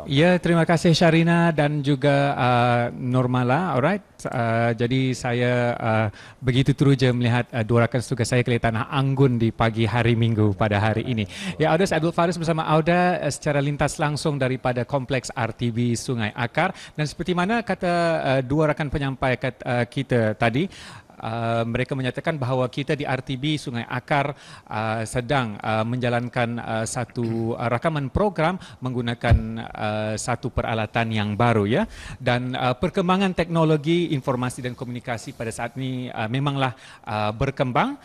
Ya, terima kasih Sharina dan juga Nurmala. Alright. Jadi saya begitu teruja melihat dua rakan tugas saya ke Tanah Anggun di pagi hari Minggu pada hari ini. Ya, Audas Abdul Faris bersama Auda secara lintas langsung daripada Kompleks RTB Sungai Akar, dan seperti mana kata dua rakan penyampai kita tadi, mereka menyatakan bahawa kita di RTB Sungai Akar sedang menjalankan satu rakaman program menggunakan satu peralatan yang baru, ya, dan perkembangan teknologi informasi dan komunikasi pada saat ini memanglah berkembang,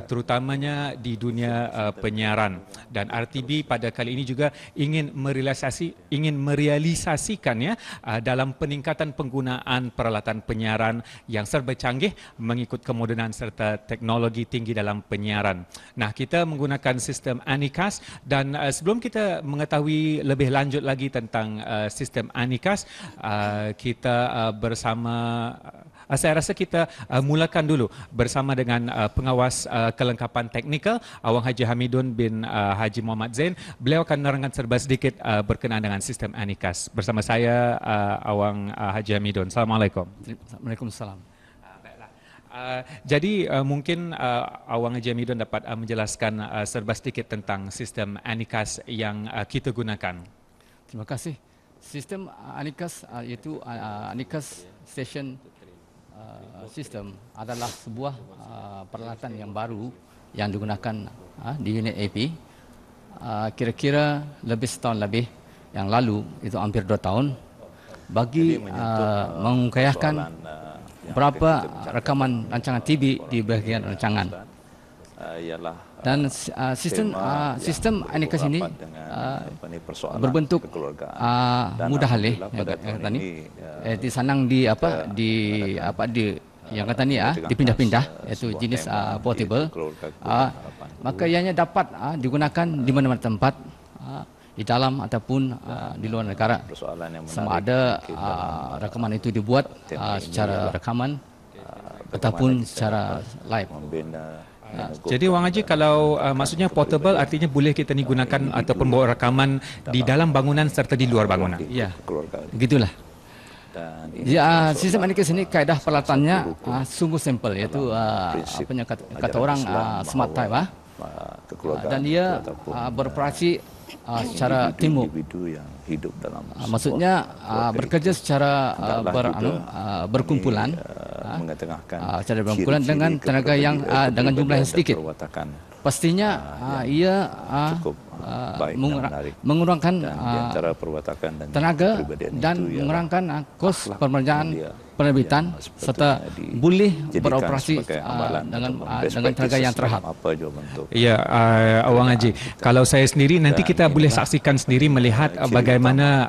terutamanya di dunia penyiaran, dan RTB pada kali ini juga ingin merealisasikan, ya, dalam peningkatan penggunaan peralatan penyiaran yang serba canggih mengikut kemodenan serta teknologi tinggi dalam penyiaran. Nah, kita menggunakan sistem Anicast, dan sebelum kita mengetahui lebih lanjut lagi tentang sistem Anicast, kita bersama saya rasa kita mulakan dulu bersama dengan pengawas kelengkapan teknikal Awang Haji Hamidun bin Haji Muhammad Zain. Beliau akan menerangkan serba sedikit berkenaan dengan sistem Anicast. Bersama saya Awang Haji Hamidun. Assalamualaikum. Waalaikumsalam. Jadi mungkin Awang Haji Hamidun dapat menjelaskan serba sedikit tentang sistem Anicast yang kita gunakan. Terima kasih. Sistem Anicast iaitu Anicast Station System adalah sebuah peralatan yang baru yang digunakan di unit AP. Kira-kira lebih setahun lebih yang lalu, itu hampir 2 tahun, bagi mengkayakan berapa rakaman rancangan TV di bahagian rancangan. Dan sistem Anicast ini berbentuk mudah halih yang kata ni, disanang yang kata ni dipindah-pindah, iaitu jenis portable. Maka ianya dapat digunakan di mana-mana tempat, di dalam ataupun di luar negara. Sama ada rakaman itu dibuat secara rekaman ataupun secara live. Jadi Wang Haji, kalau maksudnya portable artinya boleh kita ni gunakan ataupun bawa rakaman di dalam bangunan serta di luar bangunan. Ya, begitulah. Ya, sistem Anicast ini kaedah peralatannya sungguh simple, iaitu kata orang smart type, dan dia beroperasi secara teamwork. Maksudnya bekerja secara berkumpulan, secara berkumpulan dengan tenaga yang dengan jumlah yang sedikit. Pastinya ia mengurangkan tenaga dan mengurangkan kos penerbangan penerbitan serta boleh beroperasi dengan tenaga yang terhad. Ya, Awang Haji, kalau saya sendiri nanti kita boleh saksikan sendiri melihat bagaimana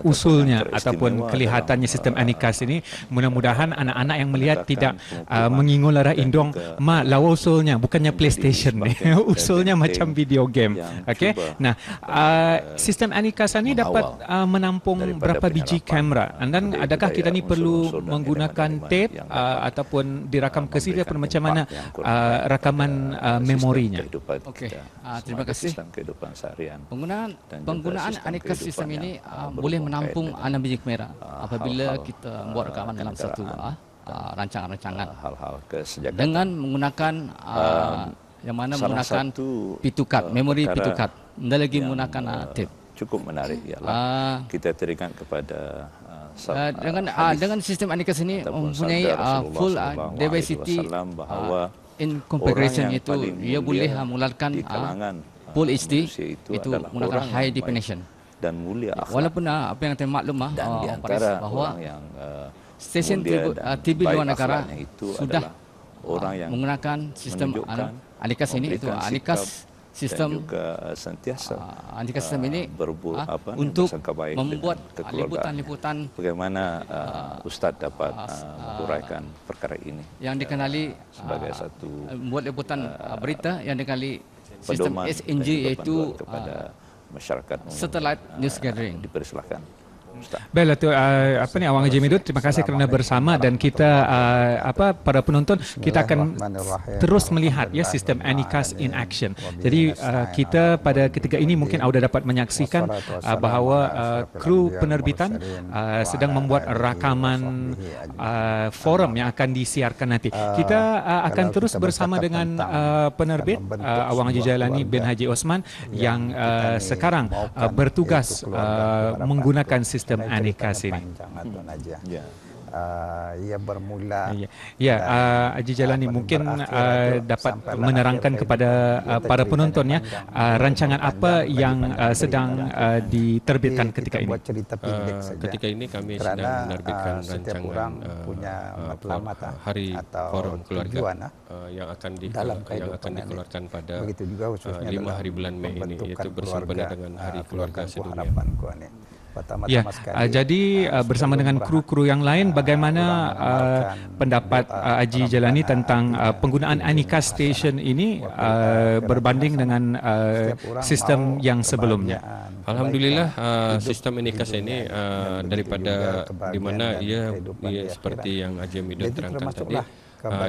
usulnya ataupun kelihatannya sistem Anicast ini. Mudah-mudahan anak-anak yang melihat tidak mengingul arah indong, lawa usulnya bukannya PlayStation ni. Usulnya macam video game. Okey. Nah, sistem Anicast ini dapat menampung berapa biji kamera? Dan adakah kita ni perlu menggunakan tape ataupun dirakam ke CD, ataupun macam mana rakaman memorinya? Okey, terima kasih. Penggunaan Anicast sistem ini boleh menampung 6 biji kamera apabila kita membuat rakaman dalam satu rancangan-rancangan dengan menggunakan yang mana menggunakan P2card, memori P2card, dan lagi menggunakan tape. Cukup menarik ialah kita teringat kepada dengan sistem Anicast ini mempunyai full diversity in configuration, itu ia boleh menggunakan Full HD, itu menggunakan high definition. Dan mulia akhlak. Walaupun apa yang saya maklum bahawa stesen TV luar negara sudah menggunakan sistem Anicast ini, itu Anicast sistem Anicast sistem ini untuk membuat liputan-liputan bagaimana Ustaz dapat menguraikan perkara ini yang dikenali sebagai satu membuat liputan berita yang dikenali sistem SNG, iaitu kepada masyarakat satellite news gathering. Dipersilakan. Baiklah tu apa ni Awang Haji Midud, terima kasih kerana bersama dan kita para penonton kita akan terus melihat ya sistem Anycast in action. Jadi kita pada ketika ini mungkin sudah dapat menyaksikan bahawa kru penerbitan sedang membuat rakaman forum yang akan disiarkan nanti. Kita akan terus bersama dengan penerbit Awang Haji Jailani bin Haji Osman yang sekarang bertugas menggunakan sistem Anycast ini. Ia bermula. Haji Jailani mungkin dapat menerangkan kepada para penontonnya rancangan apa yang sedang diterbitkan ketika ini. Ketika ini kami sedang menerbitkan rancangan Hari Forum Keluarga yang akan dikeluarkan pada 5 hari bulan Mei ini, iaitu bersempena dengan Hari Keluarga Sedunia. Jadi bersama dengan kru-kru yang lain, bagaimana pendapat Haji Jailani tentang penggunaan Anycast Station ini berbanding dengan sistem yang sebelumnya? Alhamdulillah, sistem Anycast ini daripada di mana ia seperti yang Haji Midud terangkan tadi,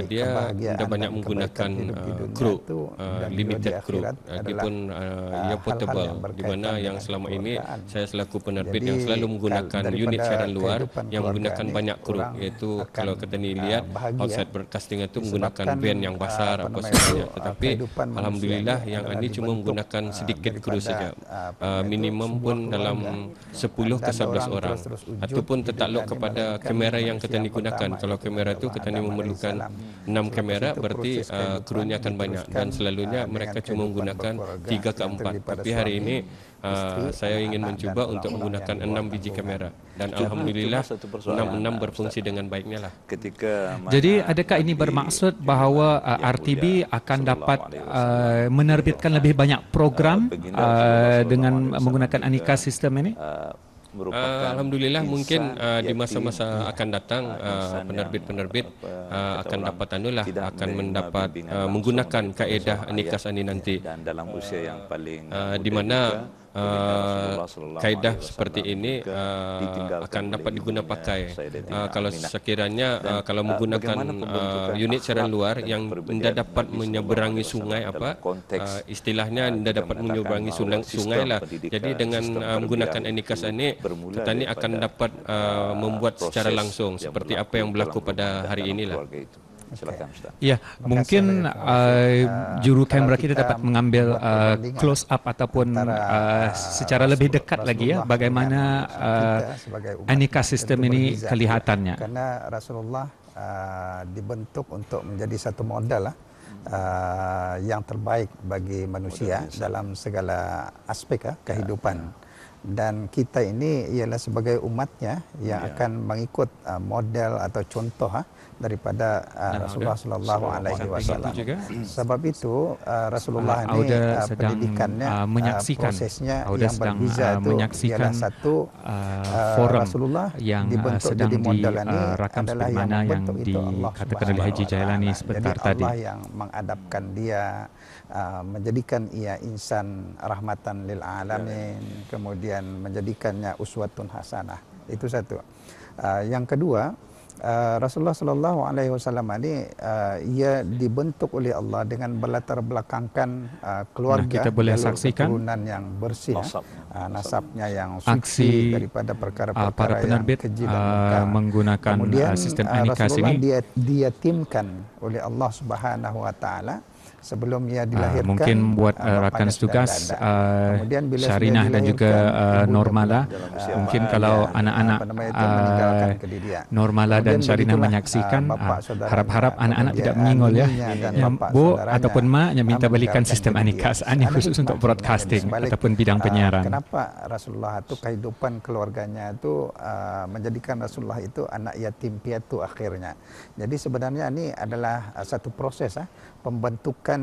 dia tidak banyak menggunakan kru, limited kru. Dia pun ia portable, di mana yang selama ini saya selaku penerbit yang selalu menggunakan unit siaran luar yang menggunakan banyak kru, iaitu kalau kita ni lihat outside broadcasting itu menggunakan van yang besar apa sebagainya. Tetapi alhamdulillah yang ini cuma menggunakan sedikit kru saja, minimum pun dalam 10 ke 11 orang, ataupun tertakluk kepada kamera yang kita ni gunakan. Kalau kamera itu kita ni memerlukan 6 kamera, berarti krunya akan banyak, dan selalunya mereka cuma menggunakan 3 ke 4. Tapi hari ini saya ingin mencuba untuk menggunakan 6 biji kamera, dan alhamdulillah 6 berfungsi dengan baiknya lah. Jadi adakah ini bermaksud bahawa RTB akan dapat menerbitkan lebih banyak program dengan menggunakan Anycast sistem ini? Alhamdulillah, mungkin di masa-masa akan datang penerbit-penerbit akan dapat akan mendapat menggunakan kaedah Anycast ini nanti, di mana kaedah seperti ini akan dapat diguna pakai kalau sekiranya kalau menggunakan unit siaran luar yang tidak dapat menyeberangi sungai, istilahnya tidak dapat menyeberangi sungai lah. Jadi dengan menggunakan Anycast ini, kita ini akan dapat membuat secara langsung seperti apa yang berlaku pada hari inilah. Silakan Ustaz. Ya, mungkin juru kamera kita dapat mengambil close up ataupun secara lebih dekat lagi ya bagaimana Anycast sistem ini kelihatannya. Karena Rasulullah dibentuk untuk menjadi satu model yang terbaik bagi manusia dalam segala aspek kehidupan. Dan kita ini ialah sebagai umatnya yang akan mengikut model atau contoh daripada Rasulullah sallallahu alaihi wasallam. Sebab itu Rasulullah ini pendidikannya, prosesnya yang berbeza itu ialah satu Rasulullah yang dibentuk sedang jadi model ini adalah yang dikatakan oleh Haji Jailani sebentar tadi. Allah yang mengadapkan dia, menjadikan ia insan rahmatan lil alamin, kemudian menjadikannya uswatun hasanah. Itu satu. Yang kedua, Rasulullah sallallahu alaihi wasallam ini ia dibentuk oleh Allah dengan berlatar belakangkan keluarga, kita boleh saksikan keturunan yang bersih, nasabnya yang suci daripada perkara-perkara para penerbit yang keji dan munkar. Menggunakan sistem Anycast ini. Rasulullah diyatimkan oleh Allah Subhanahu wa taala sebelum ia dilahirkan. Mungkin buat rakan tugas Syarinah dan juga Normala, mungkin kalau anak-anak Normala dan Syarinah menyaksikan, harap-harap anak-anak tidak menyingol ya. Bu ataupun mak yang minta belikan sistem Anycast ini khusus untuk broadcasting ataupun bidang penyiaran. Kenapa Rasulullah itu kehidupan keluarganya itu menjadikan Rasulullah itu anak yatim piatu akhirnya. Jadi sebenarnya ini adalah satu proses pembentukan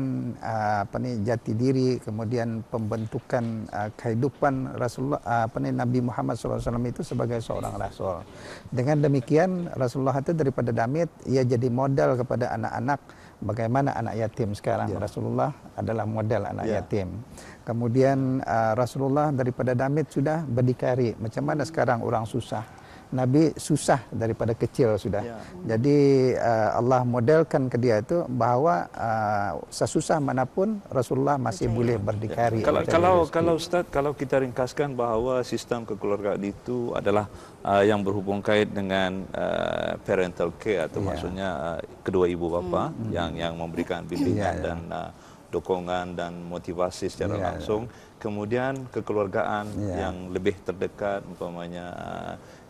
jati diri, kemudian pembentukan kehidupan Rasulullah Nabi Muhammad SAW itu sebagai seorang rasul. Dengan demikian Rasulullah itu daripada damit ia jadi model kepada anak-anak bagaimana anak yatim sekarang. Rasulullah adalah model anak yatim. Kemudian Rasulullah daripada damit sudah berdikari. Macam mana sekarang orang susah? Nabi susah daripada kecil sudah. Ya. Jadi Allah modelkan ke dia itu bahawa sesusah manapun Rasulullah masih boleh berdikari. Ya. Kalau Ustaz, kalau kita ringkaskan bahawa sistem kekeluargaan itu adalah yang berhubung kait dengan parental care atau maksudnya kedua ibu bapa yang memberikan bimbingan dan dukungan dan motivasi secara langsung. Kemudian kekeluargaan yang lebih terdekat, umpamanya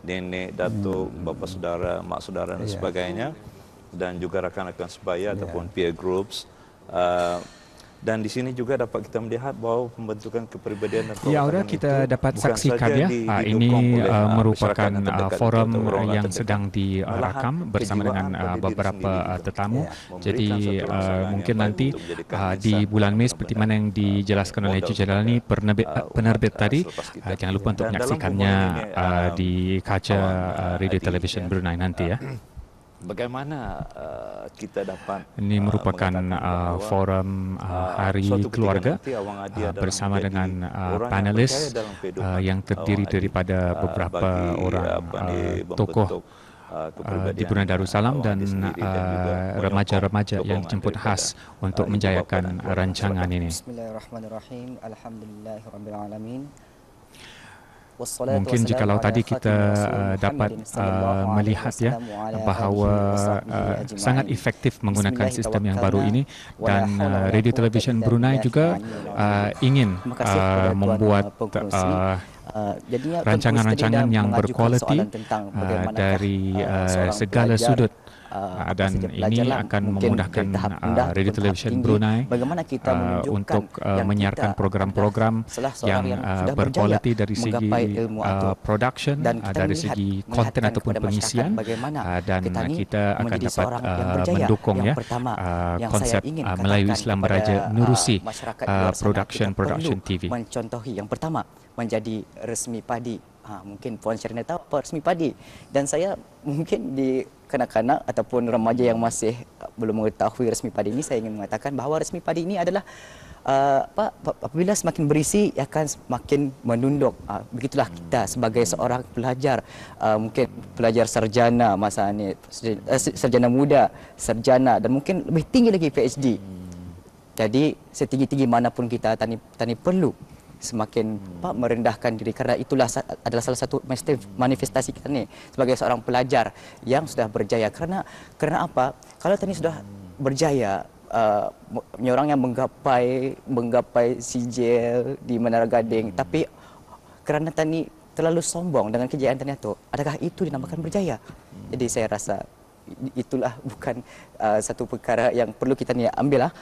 nenek, datuk, bapa saudara, mak saudara dan sebagainya, dan juga rakan-rakan sebaya ataupun peer groups. Dan di sini juga dapat kita melihat bahawa pembentukan kepribadian dan ya, kita dapat saksikan ya. Ini merupakan forum yang sedang direkam bersama dengan beberapa tetamu. Jadi mungkin nanti di bulan Mei seperti mana yang dijelaskan oleh Encik Jalani penerbit tadi, jangan lupa untuk menyaksikannya di kaca Radio Television Brunei nanti ya. Bagaimana kita dapat ini merupakan forum hari keluarga bersama dengan panelis yang terdiri daripada beberapa orang tokoh di Brunei Darussalam dan remaja-remaja yang dijemput khas untuk menjayakan rancangan ini. Bismillahirrahmanirrahim. Alhamdulillahirabbil alamin. Mungkin jikalau tadi kita dapat melihat ya bahawa sangat efektif menggunakan sistem yang baru ini, dan Radio Television Brunei juga ingin membuat rancangan-rancangan yang berkualiti dari segala sudut. Dan ini akan memudahkan Radio Television Brunei untuk menyiarkan program-program yang berkualiti dari segi production, dari segi konten ataupun pengisian, dan kita akan dapat mendukung ya konsep Melayu Islam Beraja menerusi production TV. Mencontohi yang pertama menjadi resmi padi. Mungkin Puan Sharina tahu apa resmi padi, dan saya mungkin di kanak-kanak ataupun remaja yang masih belum mengetahui resmi padi ini, saya ingin mengatakan bahawa resmi padi ini adalah apabila semakin berisi akan semakin menunduk. Begitulah kita sebagai seorang pelajar, mungkin pelajar sarjana masa ini, sarjana muda, sarjana, dan mungkin lebih tinggi lagi PhD. Jadi setinggi-tinggi manapun kita tani perlu semakin merendahkan diri, karena itulah adalah salah satu manifestasi kita ni sebagai seorang pelajar yang sudah berjaya. Karena apa? Kalau tani sudah berjaya, orang yang menggapai sijil di Menara Gading, tapi kerana tani terlalu sombong dengan kejayaan tani itu, adakah itu dinamakan berjaya? Jadi saya rasa itulah bukan satu perkara yang perlu kita ni ambil lah.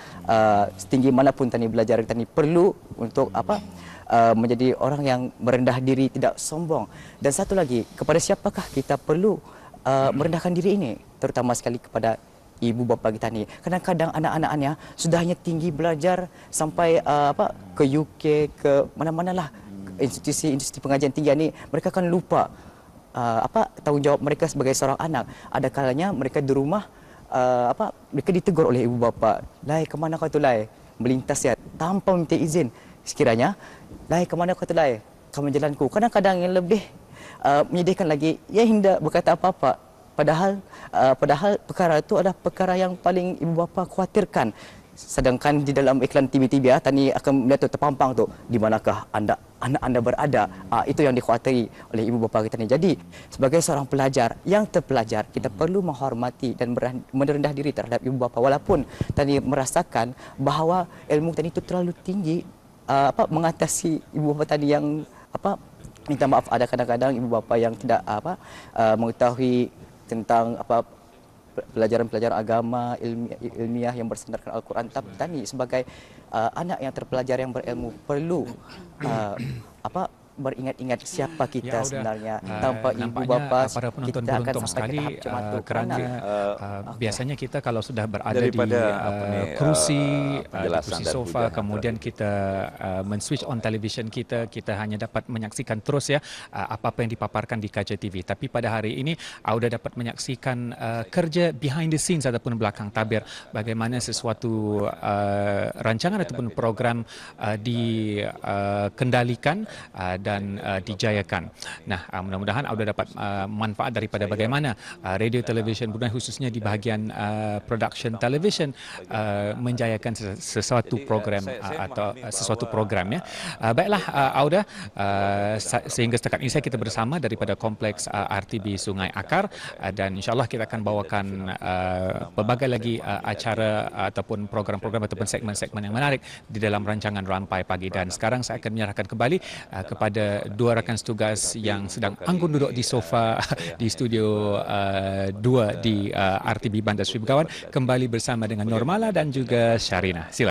Setinggi manapun tani belajar, tani perlu untuk menjadi orang yang merendah diri, tidak sombong. Dan satu lagi, kepada siapakah kita perlu merendahkan diri ini? Terutama sekali kepada ibu bapa kita ni. Kadang-kadang anak-anaknya sudah hanya tinggi belajar sampai ke UK, ke mana-manalah institusi pengajian tinggi ni, mereka akan lupa tanggungjawab mereka sebagai seorang anak. Ada kalanya mereka di rumah mereka ditegur oleh ibu bapa, "Lai, ke mana kau tu, Lai?" Melintas ya tanpa minta izin. Sekiranya, "Lai, ke mana kau tu, Lai?" "Kamu jalanku." Kadang-kadang yang lebih menyedihkan lagi, ia hendak berkata apa-apa, padahal perkara itu adalah perkara yang paling ibu bapa khawatirkan. Sedangkan di dalam iklan TV tani akan melihat terpampang tu, di manakah anak anda berada. Itu yang dikhawatiri oleh ibu bapa kita ni. Jadi sebagai seorang pelajar yang terpelajar, kita perlu menghormati dan merendah diri terhadap ibu bapa, walaupun tani merasakan bahawa ilmu tani itu terlalu tinggi, mengatasi ibu bapa tadi yang minta maaf, ada kadang-kadang ibu bapa yang tidak mengetahui tentang pelajaran-pelajaran agama, ilmiah yang bersandarkan Al-Quran. Tapi tani sebagai anak yang terpelajar yang berilmu perlu beringat-ingat siapa kita sebenarnya. Tanpa ibu nampaknya bapa para penonton kita akan beruntung sampai ke sekali tahap macam tu. kerana biasanya kita kalau sudah berada di Daripada kerusi, di penjelasan kerusi dan sofa, hujan yang kemudian kita men-switch on television kita, kita hanya dapat menyaksikan terus ya apa-apa yang dipaparkan di kaca TV. Tapi pada hari ini Auda dapat menyaksikan kerja behind the scenes ataupun belakang tabir, bagaimana sesuatu rancangan ataupun program dikendalikan dan dijayakan. Nah, mudah-mudahan Auda dapat manfaat daripada bagaimana radio television Brunei khususnya di bahagian production television menjayakan sesuatu program atau sesuatu program ya. Baiklah Auda, sehingga setakat ini kita bersama daripada kompleks RTB Sungai Akar dan insyaAllah kita akan bawakan pelbagai lagi acara ataupun program-program ataupun segmen-segmen yang menarik di dalam rancangan Rampai Pagi. Dan sekarang saya akan menyerahkan kembali kepada dua rakan setugas yang sedang anggun duduk di sofa di studio 2 di RTB Bandar Seri Begawan, kembali bersama dengan Normala dan juga Sharina. Silakan.